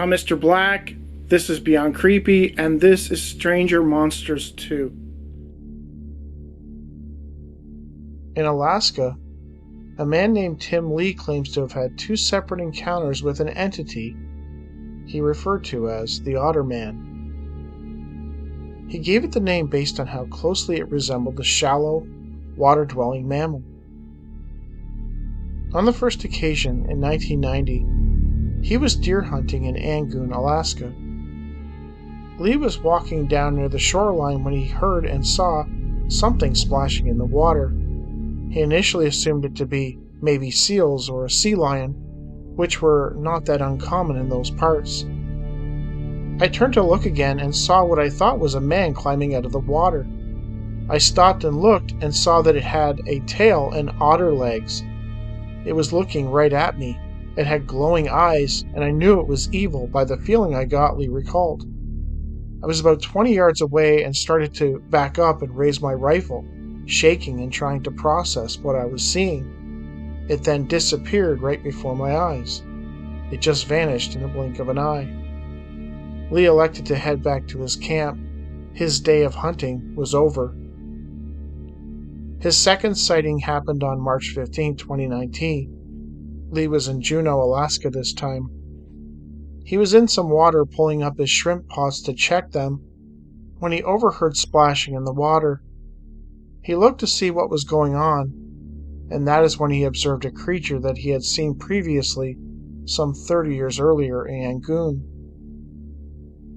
I'm Mr. Black, this is Beyond Creepy, and this is Stranger Monsters 2. In Alaska, a man named Tim Lee claims to have had two separate encounters with an entity he referred to as the Otter Man. He gave it the name based on how closely it resembled a shallow, water-dwelling mammal. On the first occasion, in 1990, he was deer hunting in Angoon, Alaska. Lee was walking down near the shoreline when he heard and saw something splashing in the water. He initially assumed it to be maybe seals or a sea lion, which were not that uncommon in those parts. I turned to look again and saw what I thought was a man climbing out of the water. I stopped and looked and saw that it had a tail and otter legs. It was looking right at me. It had glowing eyes, and I knew it was evil by the feeling I got, Lee recalled. I was about 20 yards away and started to back up and raise my rifle, shaking and trying to process what I was seeing. It then disappeared right before my eyes. It just vanished in a blink of an eye. Lee elected to head back to his camp. His day of hunting was over. His second sighting happened on March 15, 2019. Lee was in Juneau, Alaska this time. He was in some water pulling up his shrimp pots to check them when he overheard splashing in the water. He looked to see what was going on, and that is when he observed a creature that he had seen previously some 30 years earlier in Angoon.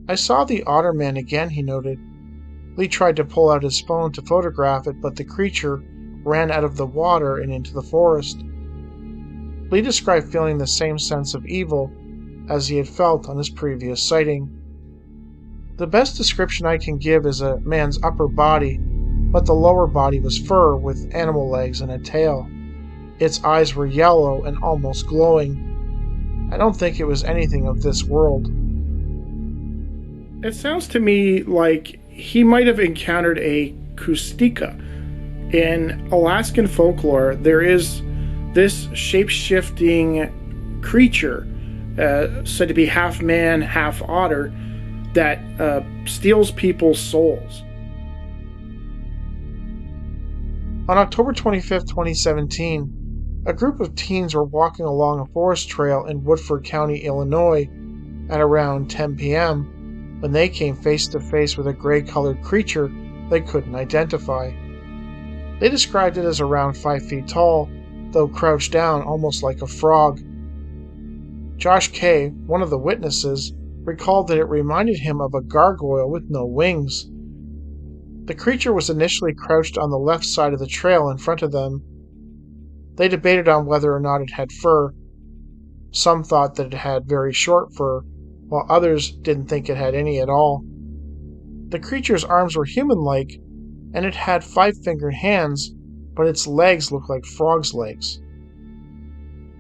I saw the Otter Man again, he noted. Lee tried to pull out his phone to photograph it, but the creature ran out of the water and into the forest. Lee described feeling the same sense of evil as he had felt on his previous sighting. The best description I can give is a man's upper body, but the lower body was fur with animal legs and a tail. Its eyes were yellow and almost glowing. I don't think it was anything of this world. It sounds to me like he might have encountered a kustika. In Alaskan folklore, there is this shape-shifting creature, said to be half man, half otter, that steals people's souls. On October 25, 2017, a group of teens were walking along a forest trail in Woodford County, Illinois, at around 10 p.m. when they came face to face with a gray-colored creature they couldn't identify. They described it as around 5 feet tall, though crouched down almost like a frog. Josh Kay, one of the witnesses, recalled that it reminded him of a gargoyle with no wings. The creature was initially crouched on the left side of the trail in front of them. They debated on whether or not it had fur. Some thought that it had very short fur, while others didn't think it had any at all. The creature's arms were human-like, and it had 5-fingered hands, but its legs looked like frog's legs.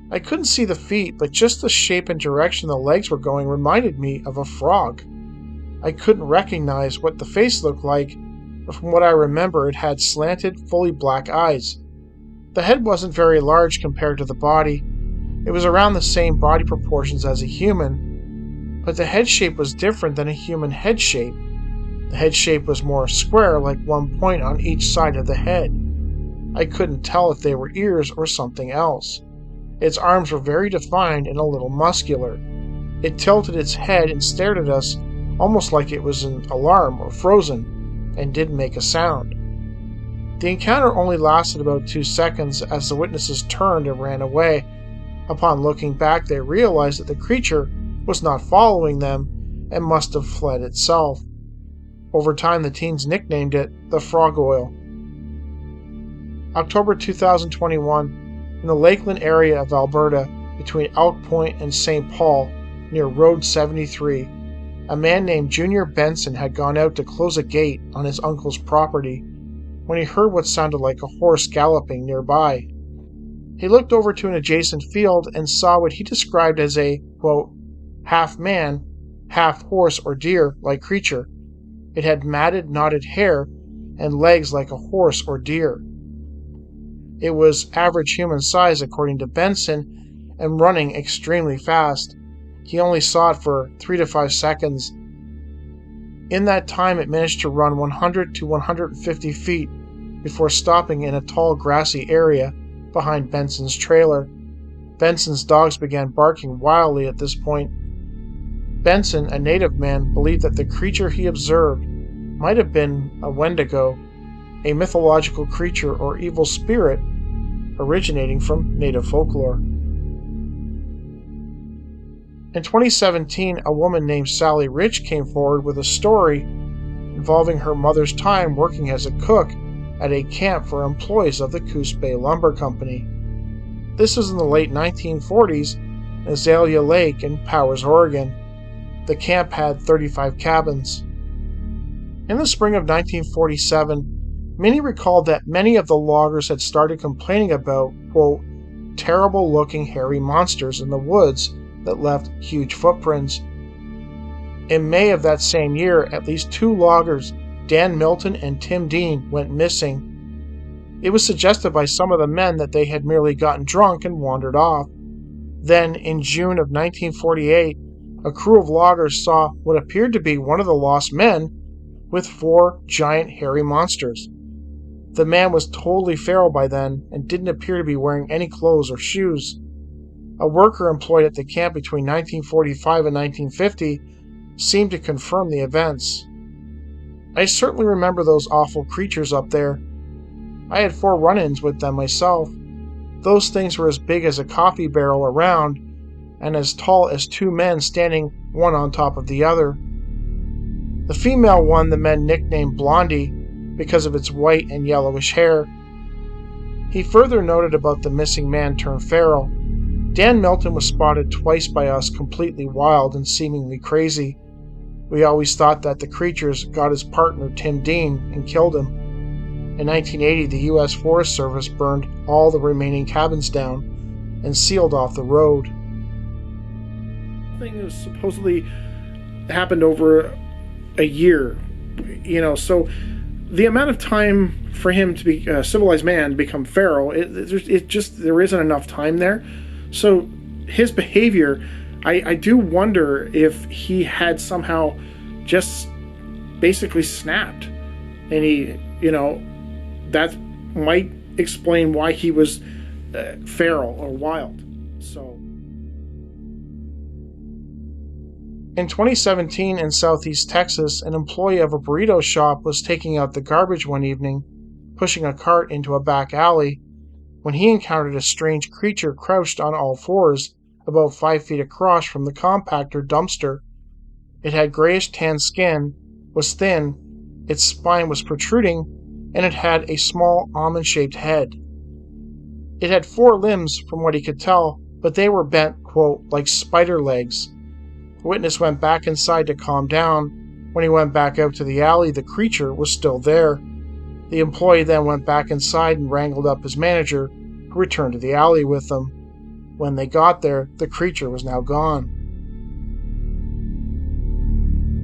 I couldn't see the feet, but just the shape and direction the legs were going reminded me of a frog. I couldn't recognize what the face looked like, but from what I remember, it had slanted, fully black eyes. The head wasn't very large compared to the body. It was around the same body proportions as a human, but the head shape was different than a human head shape. The head shape was more square, like one point on each side of the head. I couldn't tell if they were ears or something else. Its arms were very defined and a little muscular. It tilted its head and stared at us almost like it was in alarm or frozen, and didn't make a sound. The encounter only lasted about 2 seconds as the witnesses turned and ran away. Upon looking back, they realized that the creature was not following them and must have fled itself. Over time, the teens nicknamed it the Frog Oil. October 2021, in the Lakeland area of Alberta, between Elk Point and St. Paul, near Road 73, a man named Junior Benson had gone out to close a gate on his uncle's property when he heard what sounded like a horse galloping nearby. He looked over to an adjacent field and saw what he described as a, quote, half man, half horse or deer-like creature. It had matted, knotted hair and legs like a horse or deer. It was average human size according to Benson and running extremely fast. he only saw it for 3 to 5 seconds. In that time, it managed to run 100 to 150 feet before stopping in a tall grassy area behind Benson's trailer. Benson's dogs began barking wildly at this point. Benson, a native man, believed that the creature he observed might have been a Wendigo, a mythological creature or evil spirit originating from native folklore. In 2017, a woman named Sally Rich came forward with a story involving her mother's time working as a cook at a camp for employees of the Coos Bay Lumber Company. This was in the late 1940s in Azalea Lake in Powers, Oregon. The camp had 35 cabins. In the spring of 1947, many recalled that many of the loggers had started complaining about, quote, terrible-looking hairy monsters in the woods that left huge footprints. In May of that same year, at least 2 loggers, Dan Milton and Tim Dean, went missing. It was suggested by some of the men that they had merely gotten drunk and wandered off. Then, in June of 1948, a crew of loggers saw what appeared to be one of the lost men with 4 giant hairy monsters. The man was totally feral by then and didn't appear to be wearing any clothes or shoes. A worker employed at the camp between 1945 and 1950 seemed to confirm the events. I certainly remember those awful creatures up there. I had 4 run-ins with them myself. Those things were as big as a coffee barrel around and as tall as 2 men standing one on top of the other. The female one the men nicknamed Blondie because of its white and yellowish hair. He further noted about the missing man turned feral. Dan Milton was spotted twice by us completely wild and seemingly crazy. We always thought that the creatures got his partner Tim Dean and killed him. In 1980, the U.S. Forest Service burned all the remaining cabins down and sealed off the road. The thing was supposedly happened over a year, so the amount of time for him to be a civilized man to become feral, there isn't enough time there. So his behavior, I do wonder if he had somehow just basically snapped, and that might explain why he was feral or wild. So in 2017 in Southeast Texas, an employee of a burrito shop was taking out the garbage one evening, pushing a cart into a back alley, when he encountered a strange creature crouched on all 4s, about 5 feet across from the compactor dumpster. It had grayish-tan skin, was thin, its spine was protruding, and it had a small almond-shaped head. It had 4 limbs from what he could tell, but they were bent, quote, like spider legs. The witness went back inside to calm down. When he went back out to the alley, the creature was still there. The employee then went back inside and wrangled up his manager, who returned to the alley with them. When they got there, the creature was now gone.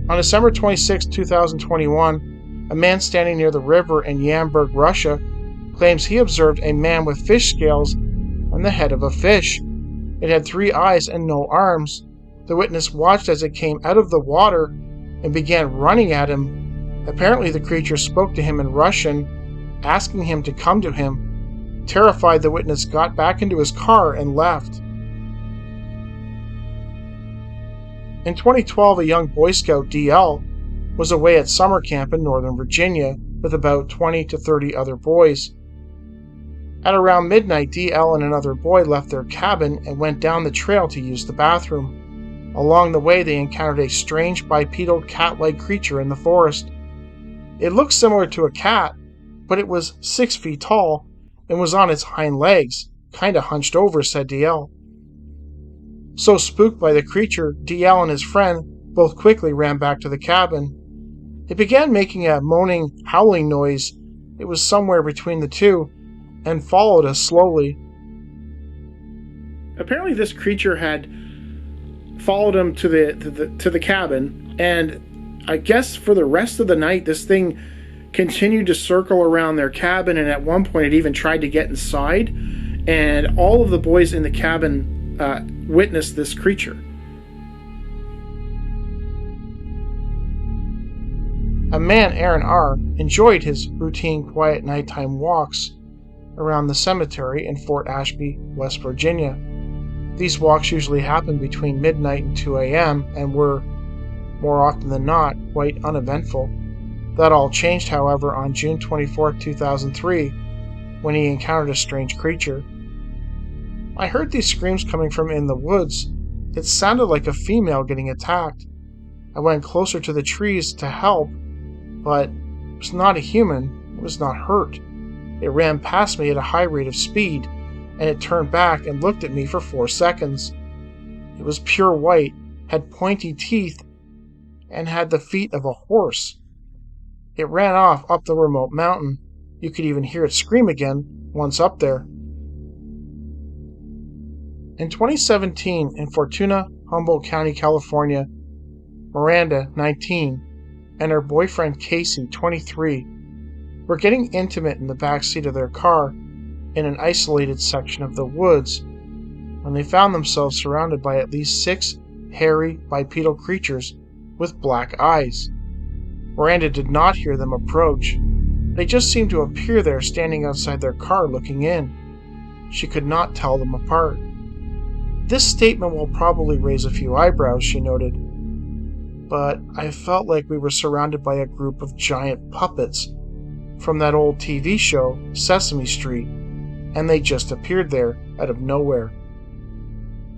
On December 26, 2021, a man standing near the river in Yamburg, Russia, claims he observed a man with fish scales on the head of a fish. It had 3 eyes and no arms. The witness watched as it came out of the water and began running at him. Apparently the creature spoke to him in Russian, asking him to come to him. Terrified, the witness got back into his car and left. In 2012, a young Boy Scout, DL, was away at summer camp in Northern Virginia with about 20 to 30 other boys. At around midnight, DL and another boy left their cabin and went down the trail to use the bathroom. Along the way, they encountered a strange bipedal cat-like creature in the forest. It looked similar to a cat, but it was 6 feet tall and was on its hind legs, kinda hunched over, said DL. So spooked by the creature, DL and his friend both quickly ran back to the cabin. It began making a moaning, howling noise. It was somewhere between the two, and followed us slowly. Apparently this creature had followed him to the cabin, and I guess for the rest of the night this thing continued to circle around their cabin, and at one point it even tried to get inside, and all of the boys in the cabin witnessed this creature. A man, Aaron R., enjoyed his routine quiet nighttime walks around the cemetery in Fort Ashby, West Virginia. These walks usually happened between midnight and 2 a.m. and were, more often than not, quite uneventful. That all changed, however, on June 24, 2003, when he encountered a strange creature. I heard these screams coming from in the woods. It sounded like a female getting attacked. I went closer to the trees to help, but it was not a human. It was not hurt. It ran past me at a high rate of speed, and it turned back and looked at me for 4 seconds. It was pure white, had pointy teeth, and had the feet of a horse. It ran off up the remote mountain. You could even hear it scream again once up there. In 2017, in Fortuna, Humboldt County, California, Miranda, 19, and her boyfriend Casey, 23, were getting intimate in the back seat of their car in an isolated section of the woods when they found themselves surrounded by at least 6 hairy bipedal creatures with black eyes. Miranda did not hear them approach. They just seemed to appear there standing outside their car looking in. She could not tell them apart. This statement will probably raise a few eyebrows, she noted, but I felt like we were surrounded by a group of giant puppets from that old TV show, Sesame Street, and they just appeared there out of nowhere.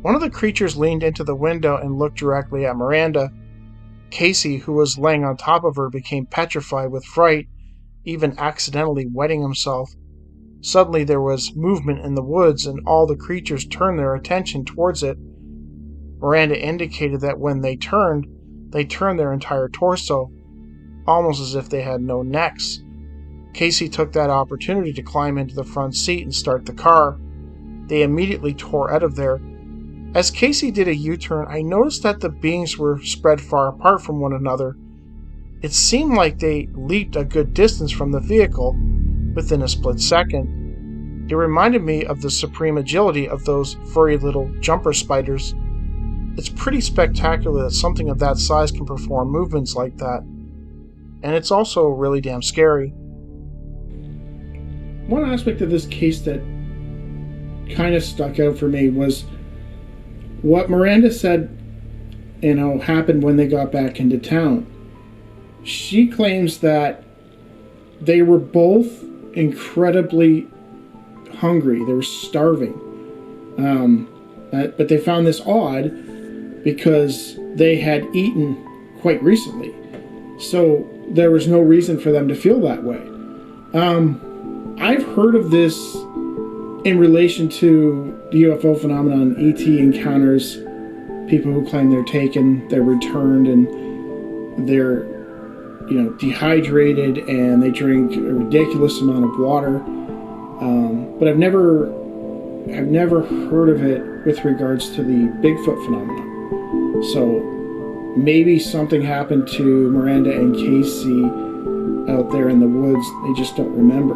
One of the creatures leaned into the window and looked directly at Miranda. Casey, who was laying on top of her, became petrified with fright, even accidentally wetting himself. Suddenly there was movement in the woods, and all the creatures turned their attention towards it. Miranda indicated that when they turned their entire torso, almost as if they had no necks. Casey took that opportunity to climb into the front seat and start the car. They immediately tore out of there. As Casey did a U-turn, I noticed that the beings were spread far apart from one another. It seemed like they leaped a good distance from the vehicle within a split second. It reminded me of the supreme agility of those furry little jumper spiders. It's pretty spectacular that something of that size can perform movements like that. And it's also really damn scary. One aspect of this case that kind of stuck out for me was what Miranda said, happened when they got back into town. She claims that they were both incredibly hungry. They were starving. But they found this odd because they had eaten quite recently. So there was no reason for them to feel that way. I've heard of this in relation to the UFO phenomenon, ET encounters, people who claim they're taken, they're returned, and they're dehydrated and they drink a ridiculous amount of water. But I've never heard of it with regards to the Bigfoot phenomenon. So maybe something happened to Miranda and Casey out there in the woods. They just don't remember.